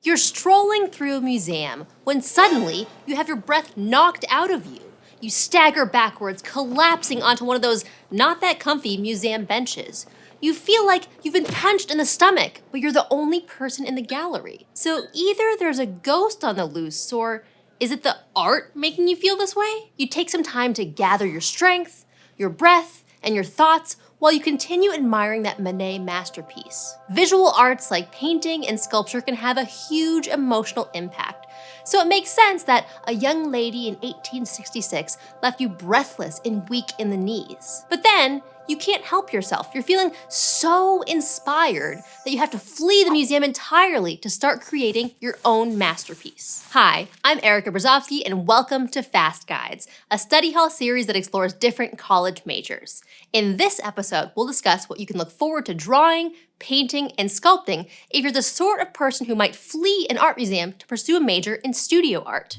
You're strolling through a museum when suddenly you have your breath knocked out of you. You stagger backwards, collapsing onto one of those not that comfy museum benches. You feel like you've been punched in the stomach, but you're the only person in the gallery. So either there's a ghost on the loose, or is it the art making you feel this way? You take some time to gather your strength, your breath, and your thoughts while you continue admiring that Manet masterpiece. Visual arts like painting and sculpture can have a huge emotional impact, so it makes sense that a young lady in 1866 left you breathless and weak in the knees. But then, you can't help yourself. You're feeling so inspired that you have to flee the museum entirely to start creating your own masterpiece. Hi, I'm Erica Brzezowski, and welcome to Fast Guides, a study hall series that explores different college majors. In this episode, we'll discuss what you can look forward to drawing, painting, and sculpting if you're the sort of person who might flee an art museum to pursue a major in studio art.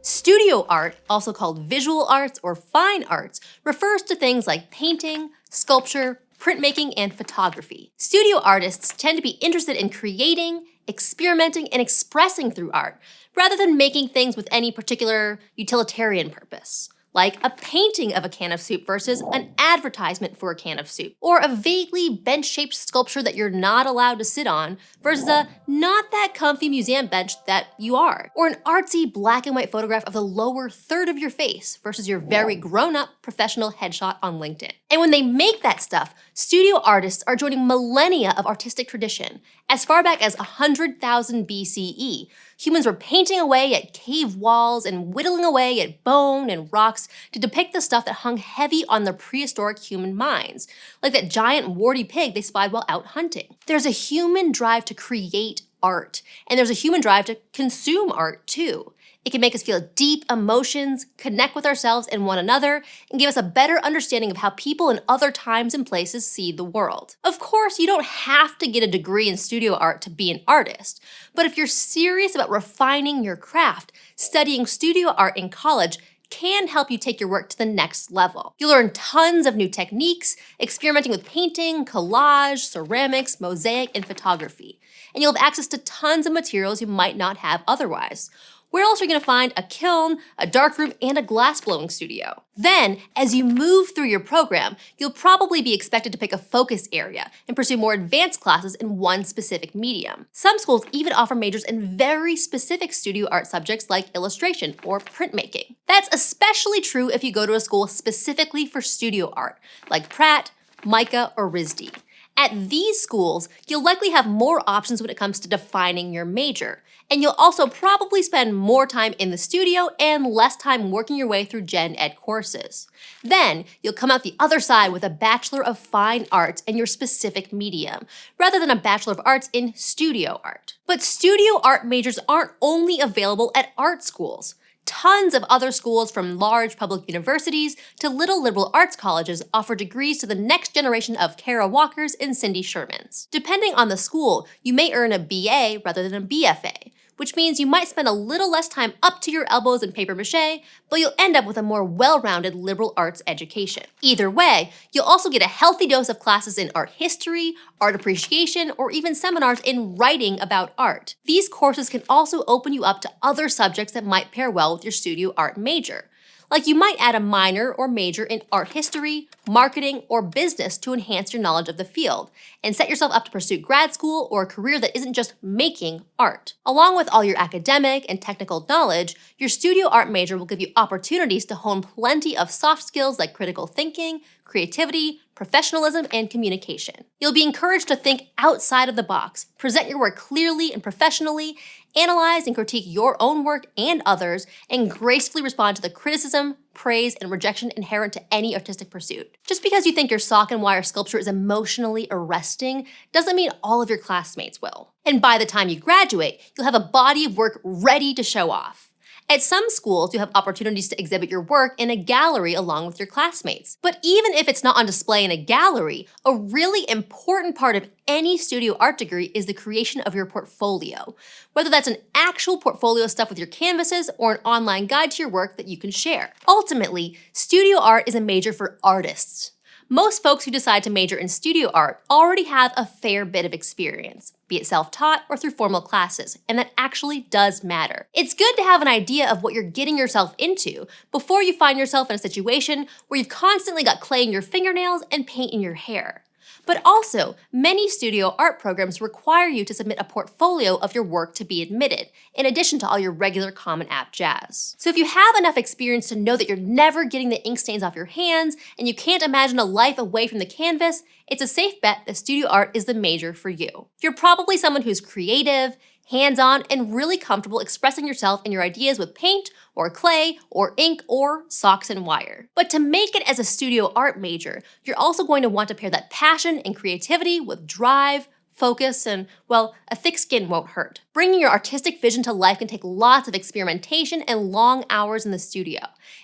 Studio art, also called visual arts or fine arts, refers to things like painting, sculpture, printmaking, and photography. Studio artists tend to be interested in creating, experimenting, and expressing through art, rather than making things with any particular utilitarian purpose, like a painting of a can of soup versus an advertisement for a can of soup, or a vaguely bench-shaped sculpture that you're not allowed to sit on versus a not that comfy museum bench that you are, or an artsy black and white photograph of the lower third of your face versus your very grown-up professional headshot on LinkedIn. And when they make that stuff, studio artists are joining millennia of artistic tradition. As far back as 100,000 BCE, humans were painting away at cave walls and whittling away at bone and rocks to depict the stuff that hung heavy on their prehistoric human minds, like that giant warty pig they spied while out hunting. There's a human drive to create art, and there's a human drive to consume art too. It can make us feel deep emotions, connect with ourselves and one another, and give us a better understanding of how people in other times and places see the world. Of course, you don't have to get a degree in studio art to be an artist, but if you're serious about refining your craft, studying studio art in college can help you take your work to the next level. You'll learn tons of new techniques, experimenting with painting, collage, ceramics, mosaic, and photography. And you'll have access to tons of materials you might not have otherwise. Where else are you going to find a kiln, a darkroom, and a glass-blowing studio? Then, as you move through your program, you'll probably be expected to pick a focus area and pursue more advanced classes in one specific medium. Some schools even offer majors in very specific studio art subjects like illustration or printmaking. That's especially true if you go to a school specifically for studio art, like Pratt, MICA, or RISD. At these schools, you'll likely have more options when it comes to defining your major, and you'll also probably spend more time in the studio and less time working your way through gen ed courses. Then, you'll come out the other side with a Bachelor of Fine Arts in your specific medium, rather than a Bachelor of Arts in studio art. But studio art majors aren't only available at art schools. Tons of other schools, from large public universities to little liberal arts colleges, offer degrees to the next generation of Kara Walkers and Cindy Shermans. Depending on the school, you may earn a BA rather than a BFA, which means you might spend a little less time up to your elbows in papier-mâché, but you'll end up with a more well-rounded liberal arts education. Either way, you'll also get a healthy dose of classes in art history, art appreciation, or even seminars in writing about art. These courses can also open you up to other subjects that might pair well with your studio art major. Like you might add a minor or major in art history, marketing, or business to enhance your knowledge of the field, and set yourself up to pursue grad school or a career that isn't just making art. Along with all your academic and technical knowledge, your studio art major will give you opportunities to hone plenty of soft skills like critical thinking, creativity, professionalism, and communication. You'll be encouraged to think outside of the box, present your work clearly and professionally, analyze and critique your own work and others, and gracefully respond to the criticism, praise, and rejection inherent to any artistic pursuit. Just because you think your sock and wire sculpture is emotionally arresting doesn't mean all of your classmates will. And by the time you graduate, you'll have a body of work ready to show off. At some schools, you have opportunities to exhibit your work in a gallery along with your classmates. But even if it's not on display in a gallery, a really important part of any studio art degree is the creation of your portfolio. Whether that's an actual portfolio stuff with your canvases or an online guide to your work that you can share. Ultimately, studio art is a major for artists. Most folks who decide to major in studio art already have a fair bit of experience, be it self-taught or through formal classes, and that actually does matter. It's good to have an idea of what you're getting yourself into before you find yourself in a situation where you've constantly got clay in your fingernails and paint in your hair. But also, many studio art programs require you to submit a portfolio of your work to be admitted, in addition to all your regular Common App jazz. So if you have enough experience to know that you're never getting the ink stains off your hands and you can't imagine a life away from the canvas, it's a safe bet that studio art is the major for you. You're probably someone who's creative, hands-on, and really comfortable expressing yourself and your ideas with paint or clay or ink or socks and wire. But to make it as a studio art major, you're also going to want to pair that passion and creativity with drive, focus, and, well, a thick skin won't hurt. Bringing your artistic vision to life can take lots of experimentation and long hours in the studio.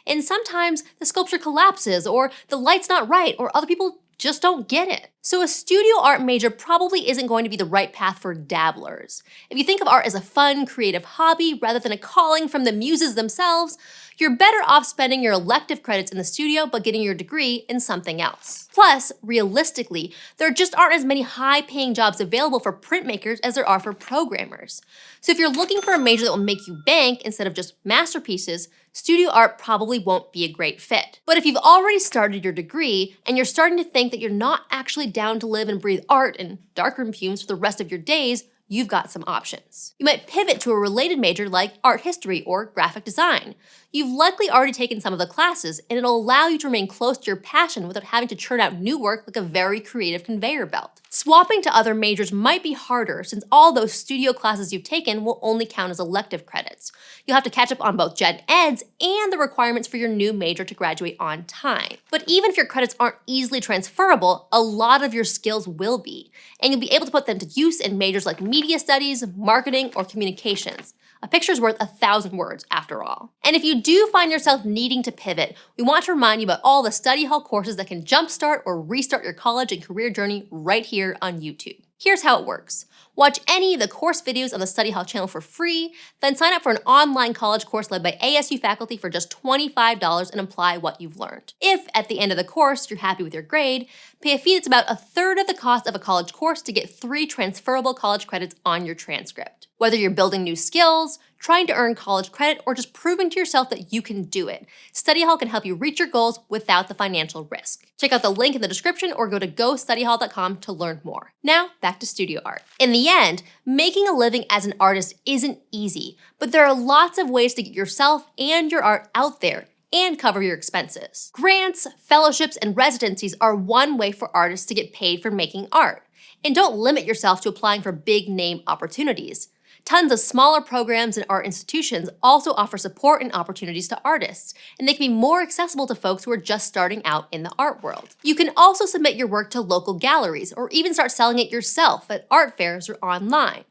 And sometimes the sculpture collapses, or the light's not right, or other people just don't get it. So a studio art major probably isn't going to be the right path for dabblers. If you think of art as a fun, creative hobby rather than a calling from the muses themselves, you're better off spending your elective credits in the studio but getting your degree in something else. Plus, realistically, there just aren't as many high-paying jobs available for printmakers as there are for programmers. So if you're looking for a major that will make you bank instead of just masterpieces, studio art probably won't be a great fit. But if you've already started your degree and you're starting to think that you're not actually down to live and breathe art and darkroom fumes for the rest of your days, you've got some options. You might pivot to a related major like art history or graphic design. You've likely already taken some of the classes, and it'll allow you to remain close to your passion without having to churn out new work like a very creative conveyor belt. Swapping to other majors might be harder since all those studio classes you've taken will only count as elective credits. You'll have to catch up on both gen eds and the requirements for your new major to graduate on time. But even if your credits aren't easily transferable, a lot of your skills will be, and you'll be able to put them to use in majors like media studies, marketing, or communications. A picture's worth 1,000 words, after all. And if you do find yourself needing to pivot, we want to remind you about all the study hall courses that can jumpstart or restart your college and career journey right here on YouTube. Here's how it works. Watch any of the course videos on the Study Hall channel for free, then sign up for an online college course led by ASU faculty for just $25 and apply what you've learned. If, at the end of the course, you're happy with your grade, pay a fee that's about 1/3 of the cost of a college course to get 3 transferable college credits on your transcript. Whether you're building new skills, trying to earn college credit, or just proving to yourself that you can do it, Study Hall can help you reach your goals without the financial risk. Check out the link in the description or go to gostudyhall.com to learn more. Now, back to studio art. In the end, making a living as an artist isn't easy, but there are lots of ways to get yourself and your art out there and cover your expenses. Grants, fellowships, and residencies are one way for artists to get paid for making art. And don't limit yourself to applying for big-name opportunities. Tons of smaller programs and art institutions also offer support and opportunities to artists, and they can be more accessible to folks who are just starting out in the art world. You can also submit your work to local galleries or even start selling it yourself at art fairs or online.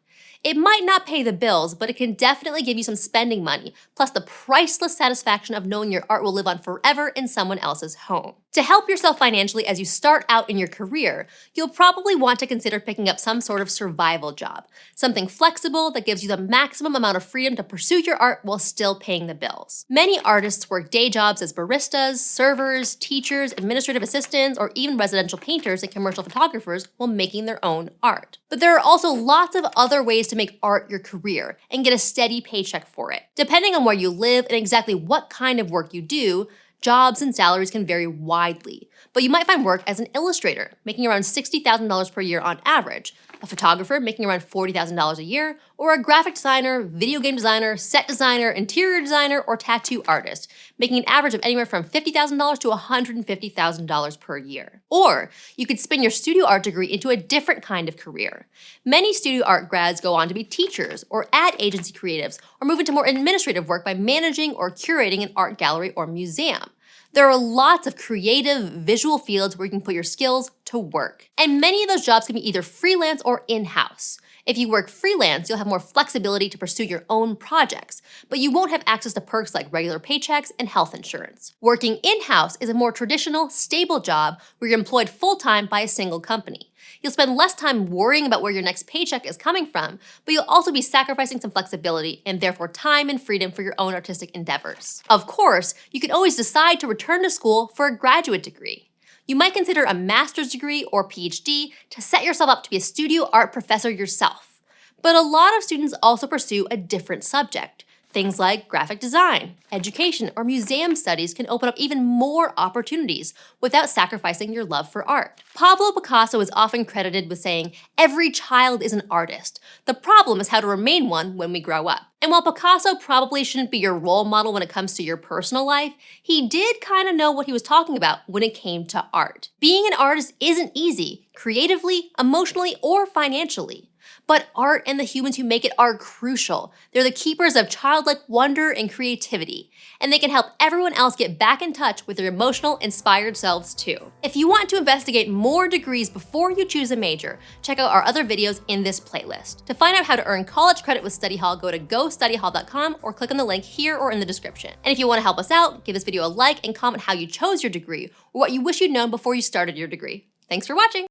It might not pay the bills, but it can definitely give you some spending money, plus the priceless satisfaction of knowing your art will live on forever in someone else's home. To help yourself financially as you start out in your career, you'll probably want to consider picking up some sort of survival job, something flexible that gives you the maximum amount of freedom to pursue your art while still paying the bills. Many artists work day jobs as baristas, servers, teachers, administrative assistants, or even residential painters and commercial photographers while making their own art. But there are also lots of other ways to make art your career and get a steady paycheck for it. Depending on where you live and exactly what kind of work you do, jobs and salaries can vary widely, but you might find work as an illustrator, making around $60,000 per year on average, a photographer making around $40,000 a year, or a graphic designer, video game designer, set designer, interior designer, or tattoo artist, making an average of anywhere from $50,000 to $150,000 per year. Or you could spin your studio art degree into a different kind of career. Many studio art grads go on to be teachers or ad agency creatives, or move into more administrative work by managing or curating an art gallery or museum. There are lots of creative, visual fields where you can put your skills to work. And many of those jobs can be either freelance or in-house. If you work freelance, you'll have more flexibility to pursue your own projects, but you won't have access to perks like regular paychecks and health insurance. Working in-house is a more traditional, stable job where you're employed full-time by a single company. You'll spend less time worrying about where your next paycheck is coming from, but you'll also be sacrificing some flexibility and therefore time and freedom for your own artistic endeavors. Of course, you can always decide to return to school for a graduate degree. You might consider a master's degree or PhD to set yourself up to be a studio art professor yourself. But a lot of students also pursue a different subject. Things like graphic design, education, or museum studies can open up even more opportunities without sacrificing your love for art. Pablo Picasso is often credited with saying, "Every child is an artist. The problem is how to remain one when we grow up." And while Picasso probably shouldn't be your role model when it comes to your personal life, he did kind of know what he was talking about when it came to art. Being an artist isn't easy, creatively, emotionally, or financially. But art and the humans who make it are crucial. They're the keepers of childlike wonder and creativity, and they can help everyone else get back in touch with their emotional, inspired selves too. If you want to investigate more degrees before you choose a major, check out our other videos in this playlist. To find out how to earn college credit with Study Hall, go to gostudyhall.com or click on the link here or in the description. And if you want to help us out, give this video a like and comment how you chose your degree or what you wish you'd known before you started your degree. Thanks for watching!